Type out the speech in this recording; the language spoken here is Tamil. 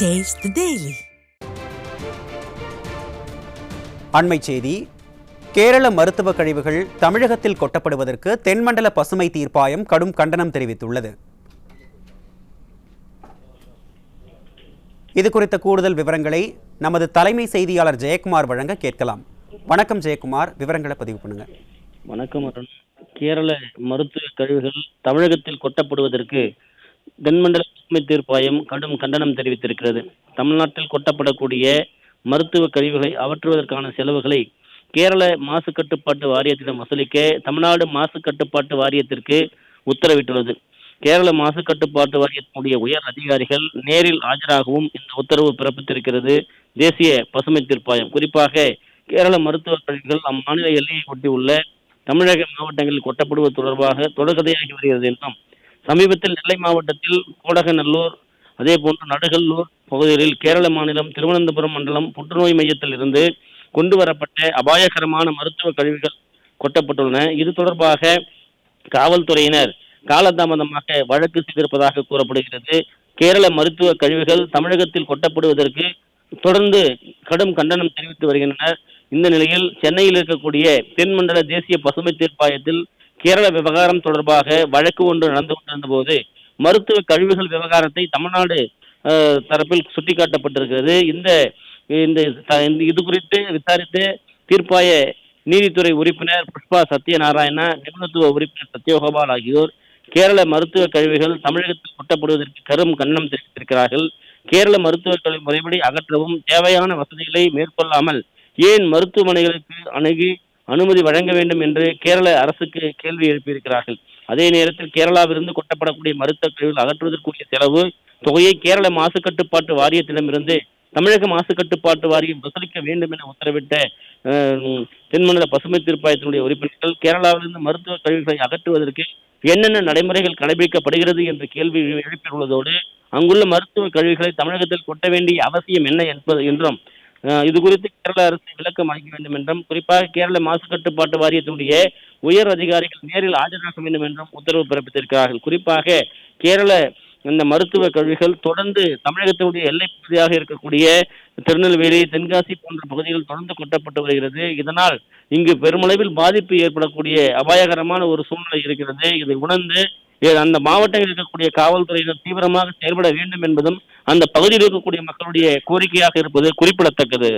Taste the Daily. அண்மை செய்தி. கேரள மருத்துவ கழிவுகள் தமிழகத்தில் கொட்டப்படுவதற்கு தென்மண்டல பசுமை தீர்ப்பாயம் கடும் கண்டனம் தெரிவித்துள்ளது. இது குறித்த கூடுதல் விவரங்களை நமது தலைமை செய்தியாளர் ஜெயக்குமார் வழங்க கேட்கலாம். வணக்கம் ஜெயக்குமார், விவரங்களை பதிவு பண்ணுங்க. வணக்கம் அருண். கேரள மருத்துவ கழிவுகள் தமிழகத்தில் கொட்டப்படுவதற்கு தென்மண்டல பசுமை தீர்ப்பாயம் கடும் கண்டனம் தெரிவித்திருக்கிறது. தமிழ்நாட்டில் கொட்டப்படக்கூடிய மருத்துவ கழிவுகளை அகற்றுவதற்கான செலவுகளை கேரள மாசு கட்டுப்பாட்டு வாரியத்திடம் வசூலிக்க தமிழ்நாடு மாசு கட்டுப்பாட்டு வாரியத்திற்கு உத்தரவிட்டுள்ளது. கேரள மாசு கட்டுப்பாட்டு வாரியத்தினுடைய உயர் அதிகாரிகள் நேரில் ஆஜராகவும் இந்த உத்தரவு பிறப்பித்திருக்கிறது தேசிய பசுமை தீர்ப்பாயம். குறிப்பாக கேரள மருத்துவ கழிவுகள் அம்மாநில எல்லையை ஒட்டியுள்ள தமிழக மாவட்டங்களில் கொட்டப்படுவது தொடர்பாக தொடர்கதையாகி வருகிறது என்றும், சமீபத்தில் நெல்லை மாவட்டத்தில் கோடகநல்லூர், அதே போன்று நடுகல்லூர் பகுதிகளில் கேரள மாநிலம் திருவனந்தபுரம் மண்டலம் புற்றுநோய் மையத்தில் இருந்து கொண்டு வரப்பட்ட அபாயகரமான மருத்துவ கழிவுகள் கொட்டப்பட்டுள்ளன. இது தொடர்பாக காவல்துறையினர் காலதாமதமாக வழக்கு செய்திருப்பதாக கூறப்படுகிறது. கேரள மருத்துவ கழிவுகள் தமிழகத்தில் கொட்டப்படுவதற்கு தொடர்ந்து கடும் கண்டனம் தெரிவித்து வருகின்றனர். இந்த நிலையில் சென்னையில் இருக்கக்கூடிய தென்மண்டல தேசிய பசுமை தீர்ப்பாயத்தில் கேரள விவகாரம் தொடர்பாக வழக்கு ஒன்று நடந்து கொண்டிருந்த போது மருத்துவ கழிவுகள் விவகாரத்தை தமிழ்நாடு தரப்பில் சுட்டிக்காட்டப்பட்டிருக்கிறது. இது குறித்து விசாரித்து தீர்ப்பாய நீதித்துறை உறுப்பினர் புஷ்பா சத்யநாராயணா, நிபுணத்துவ உறுப்பினர் சத்யகோபால் ஆகியோர் கேரள மருத்துவ கழிவுகள் தமிழகத்தில் கொட்டப்படுவதற்கு கடும் கண்டனம் தெரிவித்திருக்கிறார்கள். கேரள மருத்துவ கழிவு முறைப்படி அகற்றவும் தேவையான வசதிகளை மேற்கொள்ளாமல் ஏன் மருத்துவமனைகளுக்கு அணுகி அனுமதி வழங்க வேண்டும் என்று கேரள அரசுக்கு கேள்வி எழுப்பியிருக்கிறார்கள். அதே நேரத்தில் கேரளாவிலிருந்து கொட்டப்படக்கூடிய மருத்துவ கழிவுகள் அகற்றுவதற்குரிய செலவு தொகையை கேரள மாசு கட்டுப்பாட்டு வாரியத்திடமிருந்து தமிழக மாசு கட்டுப்பாட்டு வாரியம் வசூலிக்க வேண்டும் என உத்தரவிட்ட தென்மண்டல பசுமை தீர்ப்பாயத்தினுடைய உறுப்பினர்கள் கேரளாவிலிருந்து மருத்துவ கழிவுகளை அகற்றுவதற்கு என்னென்ன நடைமுறைகள் கடைபிடிக்கப்படுகிறது என்ற கேள்வி எழுப்பியுள்ளதோடு அங்குள்ள மருத்துவ கழிவுகளை தமிழகத்தில் கொட்ட வேண்டிய அவசியம் என்ன என்றும் இது குறித்து கேரள அரசு விளக்கம் அளிக்க வேண்டும் என்றும், குறிப்பாக கேரள மாசு கட்டுப்பாட்டு வாரியத்தினுடைய உயர் அதிகாரிகள் நேரில் ஆஜராக வேண்டும் என்றும் உத்தரவு பிறப்பித்திருக்கிறார்கள். குறிப்பாக கேரள இந்த மருத்துவ கழிவுகள் தொடர்ந்து தமிழகத்தினுடைய எல்லை பகுதியாக இருக்கக்கூடிய திருநெல்வேலி, தென்காசி போன்ற பகுதிகள் தொடர்ந்து கொட்டப்பட்டு வருகிறது. இதனால் இங்கு பெருமளவில் பாதிப்பு ஏற்படக்கூடிய அபாயகரமான ஒரு சூழ்நிலை இருக்கிறது. இதை உணர்ந்து அந்த மாவட்டங்களில் இருக்கக்கூடிய காவல்துறையினர் தீவிரமாக செயல்பட வேண்டும் என்பதும் அந்த பகுதியில் இருக்கக்கூடிய மக்களுடைய கோரிக்கையாக இருப்பது குறிப்பிடத்தக்கது.